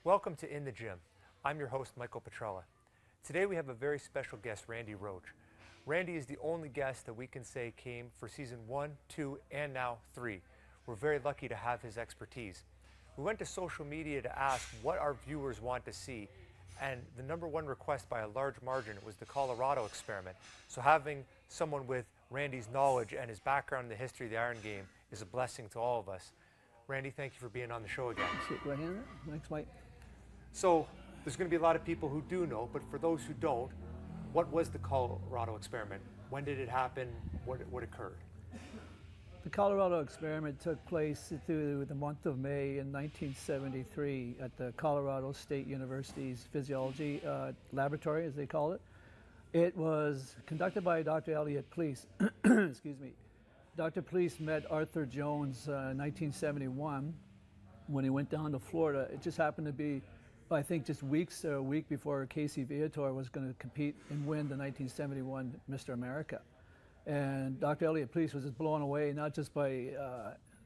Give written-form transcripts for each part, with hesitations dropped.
Welcome to In the Gym. I'm your host, Michael Petrella. Today we have a very special guest, Randy Roach. Randy is the only guest that we can say came for season 1, 2, and now 3. We're very lucky to have his expertise. We went to social media to ask what our viewers want to see, and the #1 request by a large margin was the Colorado experiment. So having someone with Randy's knowledge and his background in the history of the Iron Game is a blessing to all of us. Randy, thank you for being on the show again. Right here. Thanks, Mike. So there's going to be a lot of people who do know, but for those who don't, what was the Colorado experiment? When did it happen? What occurred? The Colorado experiment took place through the month of May in 1973 at the Colorado State University's physiology laboratory, as they call it. It was conducted by Dr. Elliot Pleece. Excuse me. Dr. Pleece met Arthur Jones in 1971 when he went down to Florida. It just happened to be, I think, just a week before Casey Viator was going to compete and win the 1971 Mr. America. And Dr. Elliot Pleece was just blown away, not just by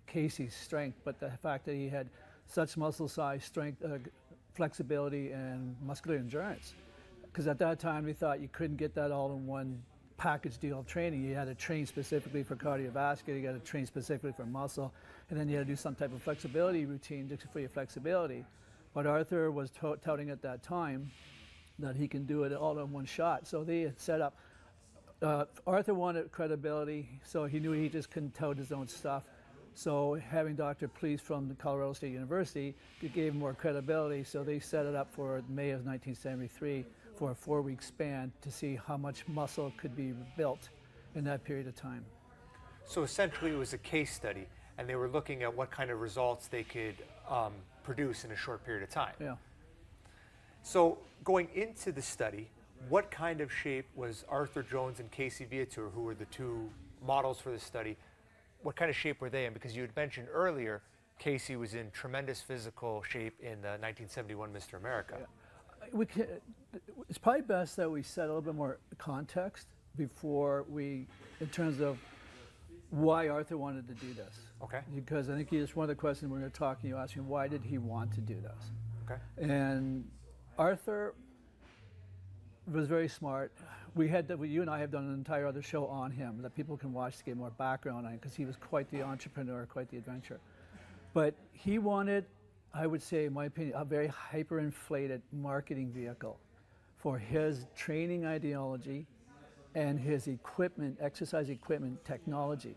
Casey's strength, but the fact that he had such muscle size, strength, flexibility, and muscular endurance. Because at that time, we thought you couldn't get that all in one package deal of training. You had to train specifically for cardiovascular, you got to train specifically for muscle, and then you had to do some type of flexibility routine just for your flexibility. But Arthur was touting at that time that he can do it all in one shot. So they had set up, Arthur wanted credibility, so he knew he just couldn't tout his own stuff. So having Dr. Pleece from the Colorado State University, it gave him more credibility, so they set it up for May of 1973 for a 4-week span to see how much muscle could be built in that period of time. So essentially it was a case study, and they were looking at what kind of results they could produce in a short period of time. Yeah. So going into the study, what kind of shape was Arthur Jones and Casey Viator, who were the two models for the study, what kind of shape were they in? Because you had mentioned earlier Casey was in tremendous physical shape in the 1971 Mr. America. Yeah. It's probably best that we set a little bit more context before we, in terms of why Arthur wanted to do this. Okay. Because I think it's one of the questions when we were talking, you asked me, why did he want to do this? Okay. And Arthur was very smart. You and I have done an entire other show on him that people can watch to get more background on him, because he was quite the entrepreneur, quite the adventurer. But he wanted, I would say, in my opinion, a very hyperinflated marketing vehicle for his training ideology and his equipment, exercise equipment technology,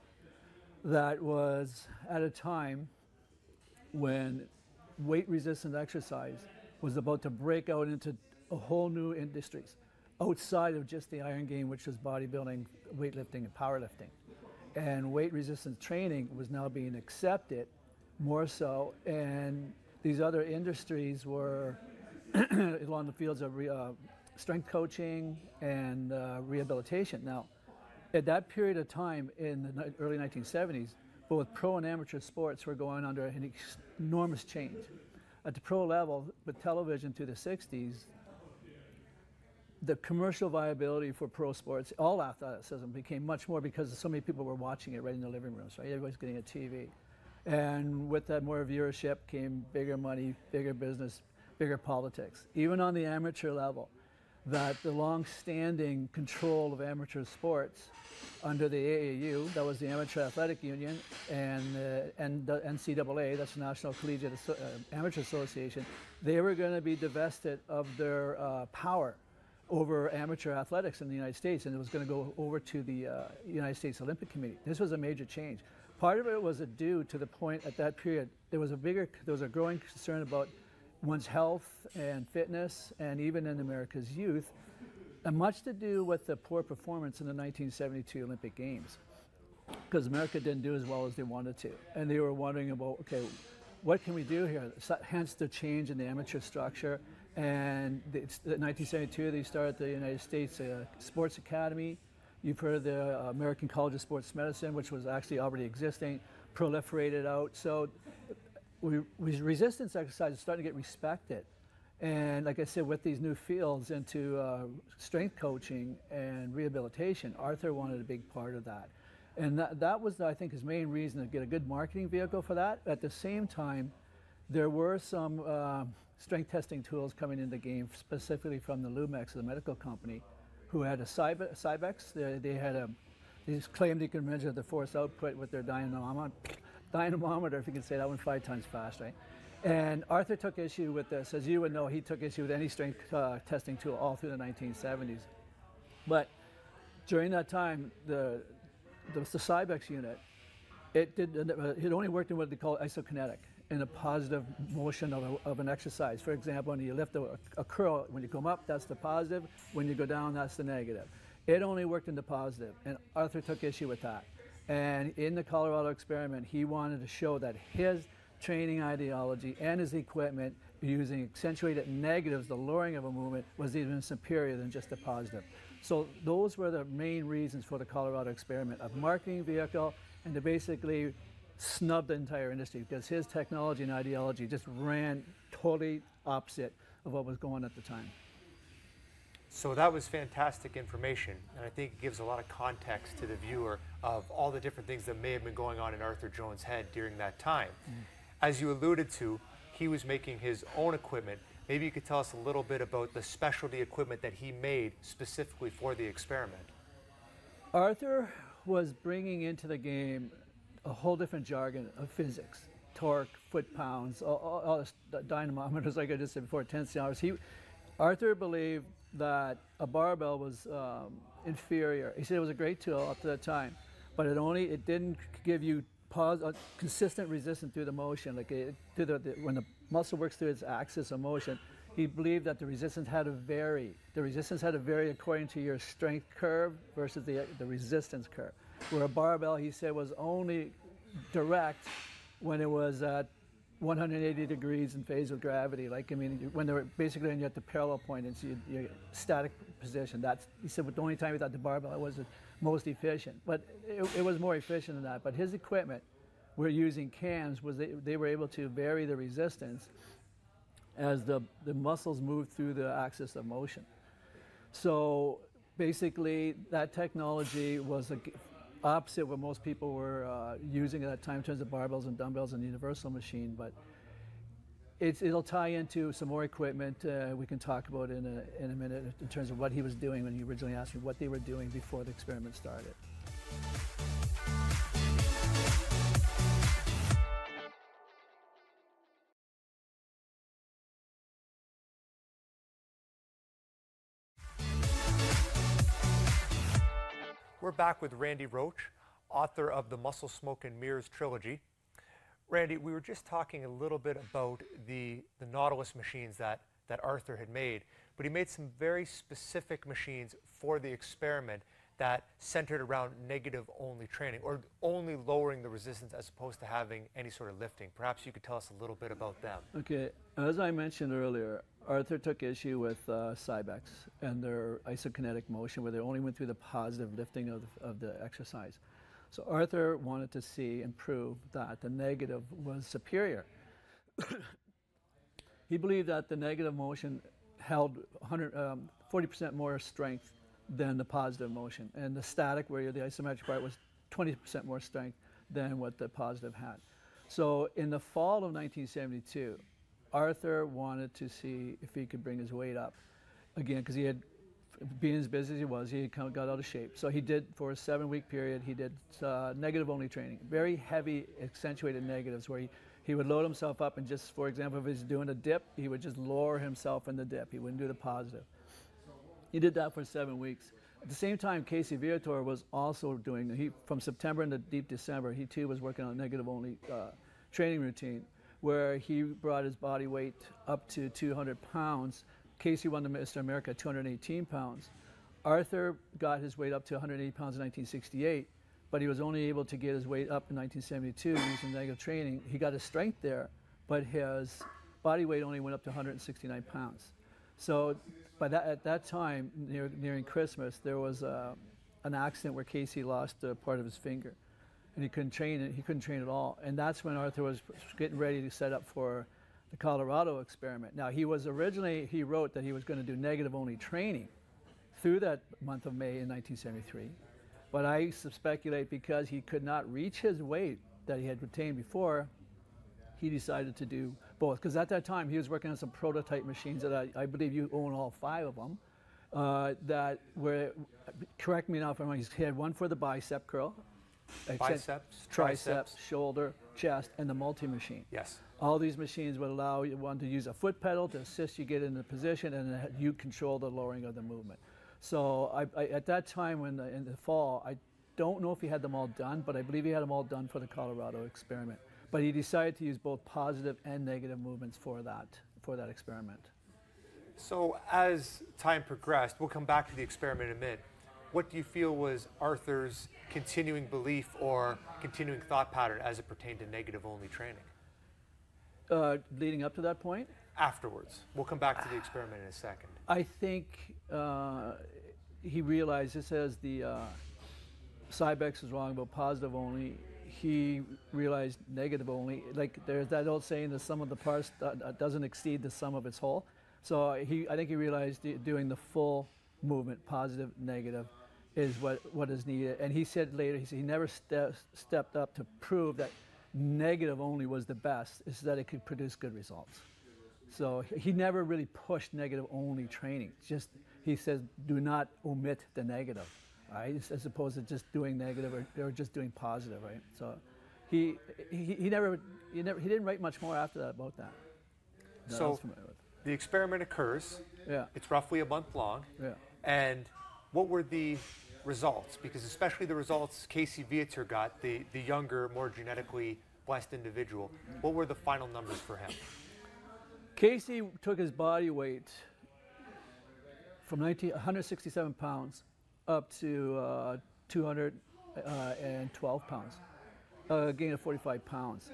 that was at a time when weight-resistant exercise was about to break out into a whole new industries outside of just the Iron Game, which was bodybuilding, weightlifting, and powerlifting. And weight-resistant training was now being accepted more so, and these other industries were along the fields of strength coaching and rehabilitation. Now, at that period of time in the early 1970s, both pro and amateur sports were going under an enormous change. At the pro level, with television through the 60s, the commercial viability for pro sports, all athleticism, became much more because so many people were watching it right in their living rooms, right? Everybody's getting a TV. And with that more viewership came bigger money, bigger business, bigger politics. Even on the amateur level, that the long-standing control of amateur sports under the AAU, that was the Amateur Athletic Union, and the NCAA, that's the National Collegiate Amateur Association, they were going to be divested of their power over amateur athletics in the United States, and it was going to go over to the United States Olympic Committee. This was a major change. Part of it was due to the point at that period, there was a growing concern about one's health and fitness, and even in America's youth, and much to do with the poor performance in the 1972 Olympic Games, because America didn't do as well as they wanted to. And they were wondering about, okay, what can we do here? Hence the change in the amateur structure. And in 1972, they started the United States Sports Academy. You've heard of the American College of Sports Medicine, which was actually already existing, proliferated out. So resistance exercise is starting to get respected. And like I said, with these new fields into strength coaching and rehabilitation, Arthur wanted a big part of that. And that was, I think, his main reason to get a good marketing vehicle for that. At the same time, There were some strength testing tools coming into the game, specifically from the Lumex, the medical company, who had a Cybex. They just claimed they could measure the force output with their dynamometer, if you can say that one 5 times fast, right? And Arthur took issue with this. As you would know, he took issue with any strength testing tool all through the 1970s. But during that time, the Cybex unit, it only worked in what they call isokinetic, in a positive motion of an exercise. For example, when you lift a curl, when you come up, that's the positive. When you go down, that's the negative. It only worked in the positive, and Arthur took issue with that. And in the Colorado experiment, he wanted to show that his training ideology and his equipment using accentuated negatives, the lowering of a movement, was even superior than just the positive. So those were the main reasons for the Colorado experiment, a marketing vehicle, and to basically snub the entire industry, because his technology and ideology just ran totally opposite of what was going at the time. So that was fantastic information, and I think it gives a lot of context to the viewer of all the different things that may have been going on in Arthur Jones' head during that time. As you alluded to, he was making his own equipment. Maybe you could tell us a little bit about the specialty equipment that he made specifically for the experiment. Arthur was bringing into the game a whole different jargon of physics, torque, foot-pounds, all the dynamometers, like I just said before, tenths hours. Arthur believed that a barbell was inferior. He said it was a great tool up to that time, but it didn't give you consistent resistance through the motion. Like when the muscle works through its axis of motion, he believed that the resistance had to vary. The resistance had to vary according to your strength curve versus the resistance curve. Where a barbell, he said, was only direct when it was at 180 degrees in phase with gravity. Like, I mean, when they were basically at the parallel point, it's your static position. He said, the only time he thought the barbell was the most efficient. But it was more efficient than that. But his equipment, we're using cams, was they were able to vary the resistance as the muscles moved through the axis of motion. So basically, that technology was opposite what most people were using at that time in terms of barbells and dumbbells and universal machine, but it'll tie into some more equipment we can talk about in a minute in terms of what he was doing when you originally asked me what they were doing before the experiment started. We're back with Randy Roach, author of the Muscle, Smoke, and Mirrors trilogy. Randy, we were just talking a little bit about the Nautilus machines that Arthur had made, but he made some very specific machines for the experiment that centered around negative-only training, or only lowering the resistance as opposed to having any sort of lifting. Perhaps you could tell us a little bit about them. Okay, as I mentioned earlier, Arthur took issue with Cybex and their isokinetic motion, where they only went through the positive lifting of the exercise. So Arthur wanted to see and prove that the negative was superior. He believed that the negative motion held 40% more strength than the positive motion, and the static, where the isometric part, was 20% more strength than what the positive had. So in the fall of 1972, Arthur wanted to see if he could bring his weight up again, because he had, being as busy as he was, he had kind of got out of shape. So he did, for a 7-week period, he did negative-only training, very heavy, accentuated negatives, where he would load himself up and just, for example, if he's doing a dip, he would just lower himself in the dip. He wouldn't do the positive. He did that for 7 weeks. At the same time, Casey Viator was also doing, from September into deep December, he too was working on a negative-only training routine, where he brought his body weight up to 200 pounds. Casey won the Mr. America at 218 pounds. Arthur got his weight up to 180 pounds in 1968, but he was only able to get his weight up in 1972 using negative training. He got his strength there, but his body weight only went up to 169 pounds. So at that time, nearing Christmas, there was an accident where Casey lost a part of his finger, and he couldn't train it. He couldn't train at all. And that's when Arthur was getting ready to set up for the Colorado experiment. Now, he wrote that he was going to do negative-only training through that month of May in 1973. But I speculate because he could not reach his weight that he had retained before, he decided to do both, because at that time he was working on some prototype machines that I believe you own all 5 of them, that were, correct me now if I'm wrong, he had one for the bicep curl, Biceps, triceps, shoulder, chest, and the multi-machine. Yes. All these machines would allow you one to use a foot pedal to assist you get in the position, and then you control the lowering of the movement. So at that time, in the fall, I don't know if he had them all done, but I believe he had them all done for the Colorado experiment. But he decided to use both positive and negative movements for that experiment. So as time progressed, we'll come back to the experiment in a minute. What do you feel was Arthur's continuing belief or continuing thought pattern as it pertained to negative-only training? Leading up to that point? Afterwards. We'll come back to the experiment in a second. I think he realized, just as the Cybex was wrong about positive only, he realized negative only. Like there's that old saying, the sum of the parts doesn't exceed the sum of its whole. So I think he realized doing the full movement, positive, negative, is what is needed. And he said later, he never stepped up to prove that negative only was the best, is that it could produce good results. So he never really pushed negative only training. Just, he says, do not omit the negative, right? As opposed to just doing negative or just doing positive, right? So he didn't write much more after that about that. So the experiment occurs. Yeah. It's roughly a month long. Yeah. And what were the results? Because especially the results Casey Viator got, the younger, more genetically blessed individual, what were the final numbers for him? Casey took his body weight from 167 pounds up to 212 pounds, a gain of 45 pounds.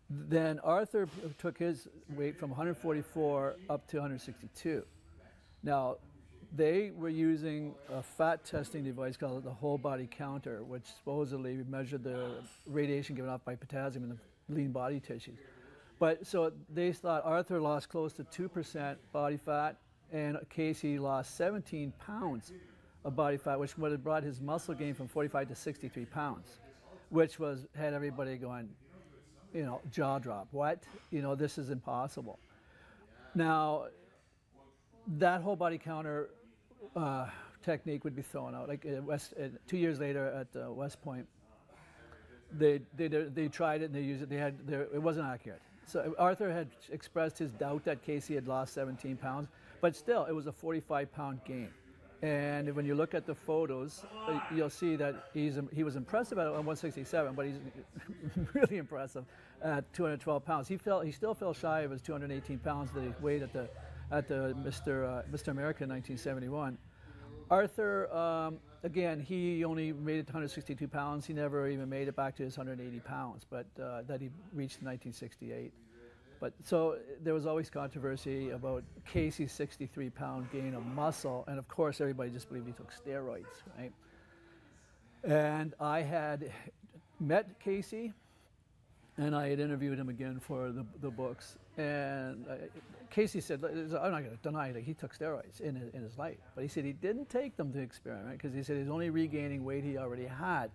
Then Arthur took his weight from 144 up to 162. Now, they were using a fat testing device called the whole body counter, which supposedly measured the radiation given off by potassium in the lean body tissues. But so they thought Arthur lost close to 2% body fat, and Casey lost 17 pounds of body fat, which would have brought his muscle gain from 45 to 63 pounds, which had everybody going, jaw drop. What? This is impossible. Now, that whole body counter technique would be thrown out. Like 2 years later at West Point, they tried it and they used it. It wasn't accurate. So Arthur had expressed his doubt that Casey had lost 17 pounds, but still, it was a 45-pound gain. And when you look at the photos, you'll see that he was impressive at 167, but he's really impressive at 212 pounds. He still fell shy of his 218 pounds that he weighed at the Mr. America in 1971. Arthur, again, he only made it to 162 pounds. He never even made it back to his 180 pounds, but that he reached in 1968. But so there was always controversy about Casey's 63-pound gain of muscle, and of course everybody just believed he took steroids, right? And I had met Casey, and I had interviewed him again for the books. And Casey said, I'm not going to deny that he took steroids in his life, but he said he didn't take them to experiment because he said he's only regaining weight he already had.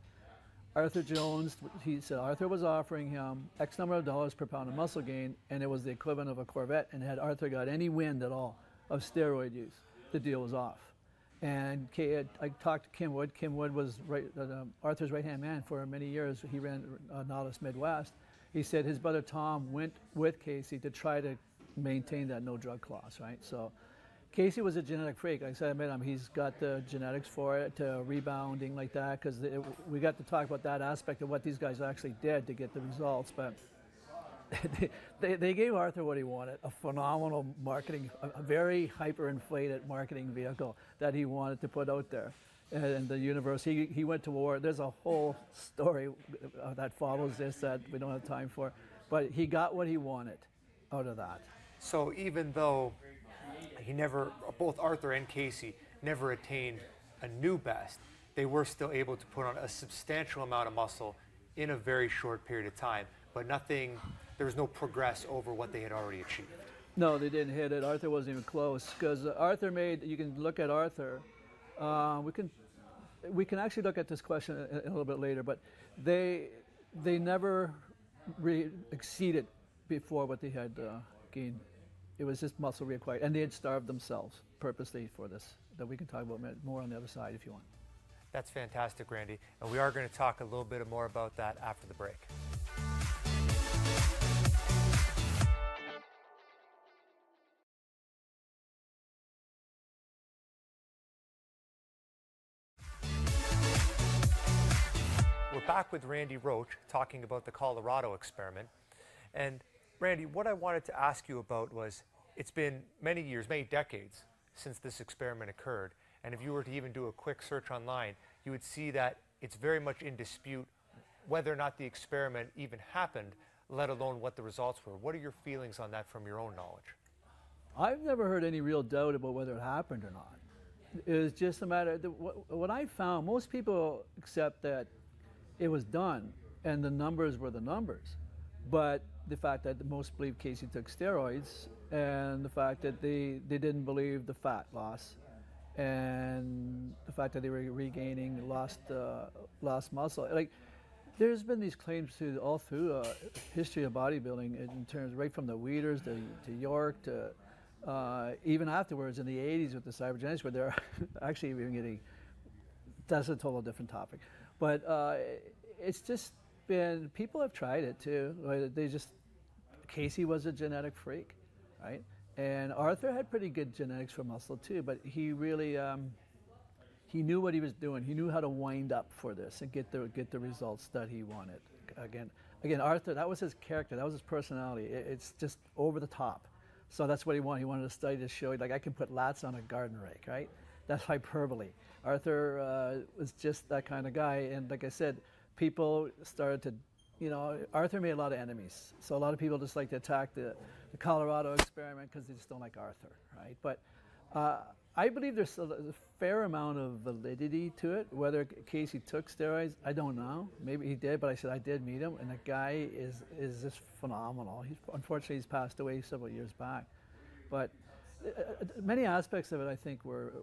Arthur Jones, he said Arthur was offering him X number of dollars per pound of muscle gain, and it was the equivalent of a Corvette, and had Arthur got any wind at all of steroid use, the deal was off. And I talked to Kim Wood. Kim Wood was Arthur's right-hand man for many years. He ran Nautilus Midwest. He said his brother Tom went with Casey to try to maintain that no drug clause, right? So Casey was a genetic freak. Like I said, I met him. He's got the genetics for it, rebounding like that, because we got to talk about that aspect of what these guys actually did to get the results. But they gave Arthur what he wanted, a phenomenal marketing, a very hyper-inflated marketing vehicle that he wanted to put out there. And the universe, he went to war. There's a whole story that follows this that we don't have time for. But he got what he wanted out of that. So even though both Arthur and Casey never attained a new best, they were still able to put on a substantial amount of muscle in a very short period of time. But there was no progress over what they had already achieved. No, they didn't hit it. Arthur wasn't even close, because Arthur you can look at Arthur. We can actually look at this question a little bit later, but they never exceeded before what they had gained. It was just muscle reacquired, and they had starved themselves purposely for this, that we can talk about more on the other side if you want. That's fantastic, Randy. And we are going to talk a little bit more about that after the break. We're back with Randy Roach talking about the Colorado experiment. And Randy, what I wanted to ask you about was, it's been many years, many decades since this experiment occurred. And if you were to even do a quick search online, you would see that it's very much in dispute whether or not the experiment even happened, let alone what the results were. What are your feelings on that from your own knowledge? I've never heard any real doubt about whether it happened or not. It was just a matter, what I found, most people accept that it was done and the numbers were the numbers. But the fact that most believe Casey took steroids, and the fact that they didn't believe the fat loss, and the fact that they were regaining lost muscle. Like, there's been these claims all through history of bodybuilding, in terms right from the Weeders to York to even afterwards in the 80s with the cybergenetics, where they're actually even getting, that's a total different topic. But it's just been, people have tried it too. They just, Casey was a genetic freak, right? And Arthur had pretty good genetics for muscle too, but he really, he knew what he was doing. He knew how to wind up for this and get the results that he wanted. Again, Arthur, that was his character, that was his personality. It's just over the top. So that's what he wanted. He wanted to study to show, like, I can put lats on a garden rake, right? That's hyperbole. Arthur was just that kind of guy, and like I said, people started to, Arthur made a lot of enemies. So a lot of people just like to attack the Colorado experiment because they just don't like Arthur, right? But I believe there's a fair amount of validity to it. Whether Casey took steroids, I don't know. Maybe he did, but I did meet him, and the guy is just phenomenal. Unfortunately, he's passed away several years back. But many aspects of it, I think, were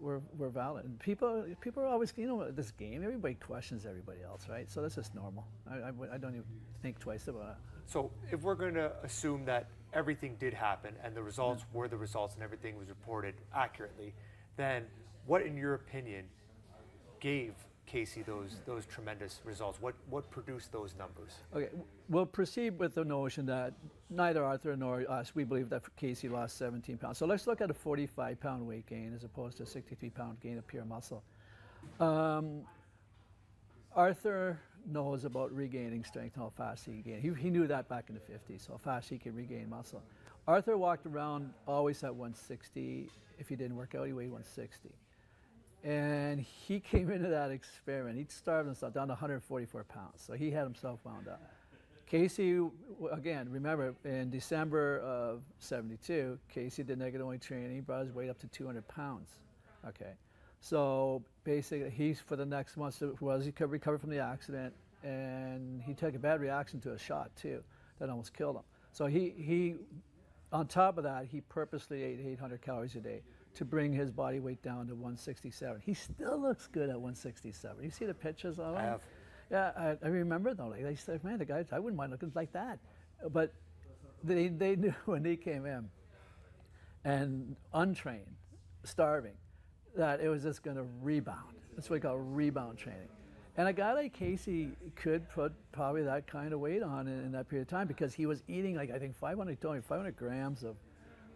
valid. And people are always, this game, everybody questions everybody else, right? So that's just normal. I don't even think twice about it. So if we're going to assume that everything did happen and the results were the results and everything was reported accurately, then what, in your opinion, gave Casey those tremendous results? What produced those numbers? Okay, we'll proceed with the notion that neither Arthur nor us, we believe that Casey lost 17 pounds. So let's look at a 45-pound weight gain as opposed to a 63-pound gain of pure muscle. Arthur knows about regaining strength and how fast he can gain. He knew that back in the 50s, how fast he could regain muscle. Arthur walked around always at 160. If he didn't work out, he weighed 160. And he came into that experiment. He starved himself down to 144 pounds. So he had himself wound up. Casey, again, remember, in December of '72, Casey did negative weight training. He brought his weight up to 200 pounds. Okay. So basically, for the next month, he could recover from the accident, and he took a bad reaction to a shot too that almost killed him. So he on top of that, he purposely ate 800 calories a day to bring his body weight down to 167. He still looks good at 167. You see the pictures of him? I have. Yeah, I remember though. Like, they said, man, the guys, I wouldn't mind looking like that. But they knew when he came in, and untrained, starving, that it was just going to rebound. That's what we call rebound training. And a guy like Casey could put probably that kind of weight on in that period of time, because he was eating, like, I think 500 grams of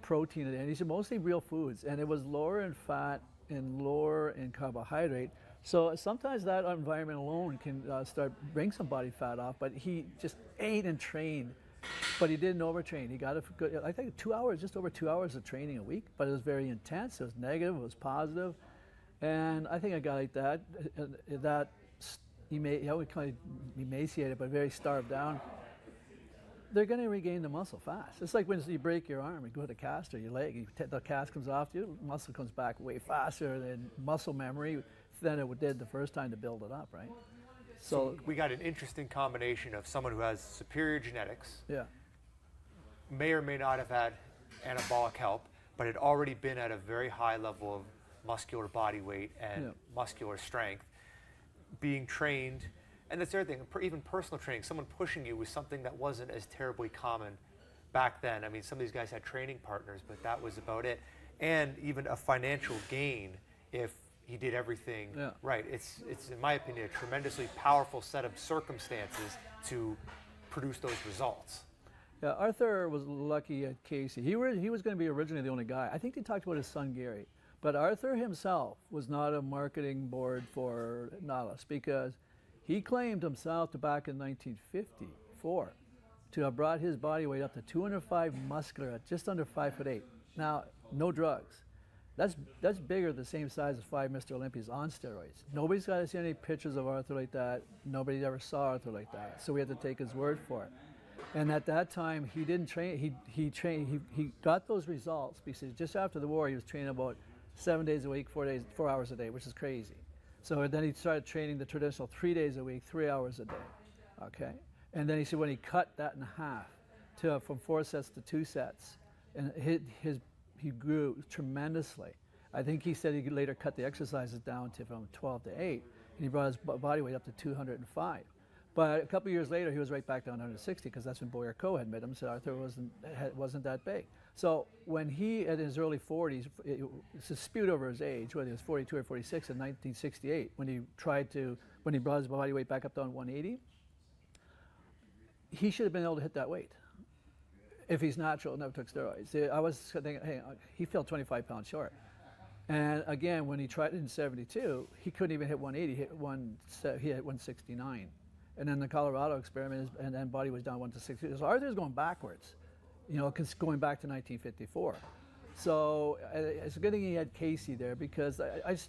protein a day, and these are mostly real foods, and it was lower in fat and lower in carbohydrate. So sometimes that environment alone can bring some body fat off, but he just ate and trained, but he didn't overtrain. He got I think 2 hours, just over 2 hours of training a week, but it was very intense. It was negative, it was positive, and I think a guy like that we kind of emaciated, but very starved down, they're going to regain the muscle fast. It's like when you break your arm, you go to the cast or your leg, the cast comes off, your muscle comes back way faster than muscle memory than it did the first time to build it up, right? So we got an interesting combination of someone who has superior genetics, yeah, may or may not have had anabolic help, but had already been at a very high level of muscular body weight and muscular strength, being trained. And that's the other thing, even personal training, someone pushing you was something that wasn't as terribly common back then. I mean, some of these guys had training partners, but that was about it. And even a financial gain if he did everything right. It's, in my opinion, a tremendously powerful set of circumstances to produce those results. Yeah, Arthur was lucky at Casey. He was going to be originally the only guy. I think they talked about his son Gary. But Arthur himself was not a marketing board for Nautilus because he claimed himself to back in 1954 to have brought his body weight up to 205 muscular at just under 5'8". Now, no drugs. That's bigger, the same size as 5 Mr. Olympias on steroids. Nobody's got to see any pictures of Arthur like that. Nobody ever saw Arthur like that. So we had to take his word for it. And at that time, he didn't train. He got those results because just after the war, he was training about 7 days a week, 4 hours a day, which is crazy. So then he started training the traditional 3 days a week, 3 hours a day. Okay. And then he said when he cut that in half from 4 sets to 2 sets, and he grew tremendously. I think he said he could later cut the exercises down to from 12 to 8, and he brought his body weight up to 205. But a couple of years later, he was right back down to 160 because that's when Boyer Coe had met him. Said Arthur wasn't that big. So when he, at his early 40s, it's a dispute over his age, whether he was 42 or 46 in 1968, when he brought his body weight back up down to 180, he should have been able to hit that weight. If he's natural, never took steroids. I was thinking, hey, he fell 25 pounds short. And again, when he tried it in 72, he couldn't even hit 180. He hit 169. And then the Colorado experiment, and then body was down 160. So Arthur's going backwards, going back to 1954. So it's a good thing he had Casey there because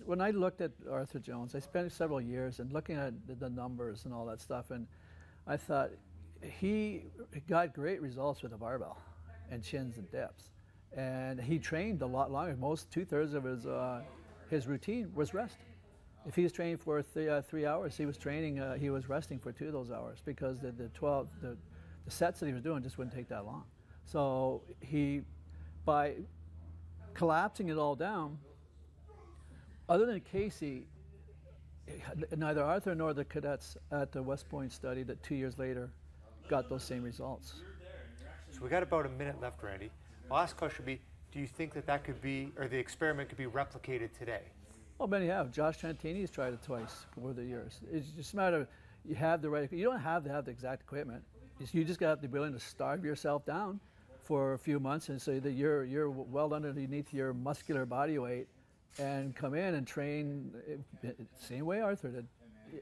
when I looked at Arthur Jones, I spent several years and looking at the numbers and all that stuff, and I thought, he got great results with a barbell and chins and dips, and he trained a lot longer. Most 2/3 of his routine was rest. If he was training for 3 hours, he was training. He was resting for 2 of those hours because the sets that he was doing just wouldn't take that long. So by collapsing it all down, other than Casey, neither Arthur nor the cadets at the West Point study that 2 years later got those same results. So we got about a minute left, Randy. My last question would be, do you think that could be, or the experiment could be replicated today? Well, many have. Josh Trantini's tried it twice over the years. It's just a matter of you have the right, you don't have to have the exact equipment. You just got to have to be willing to starve yourself down for a few months and say that you're well underneath your muscular body weight and come in and train same way Arthur did.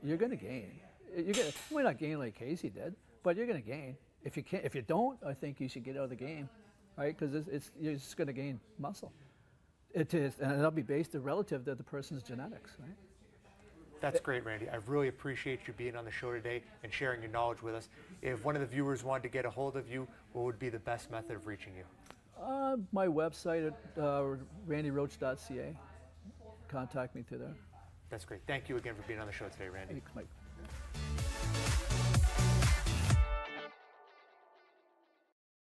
You're going to gain. You might not gain like Casey did, but you're going to gain. If you don't, I think you should get out of the game, right? Because you're just going to gain muscle. It is, and it'll be based relative to the person's genetics, right? That's great, Randy. I really appreciate you being on the show today and sharing your knowledge with us. If one of the viewers wanted to get a hold of you, what would be the best method of reaching you? My website at randyroach.ca. Contact me through there. That's great. Thank you again for being on the show today, Randy. Thanks, Mike.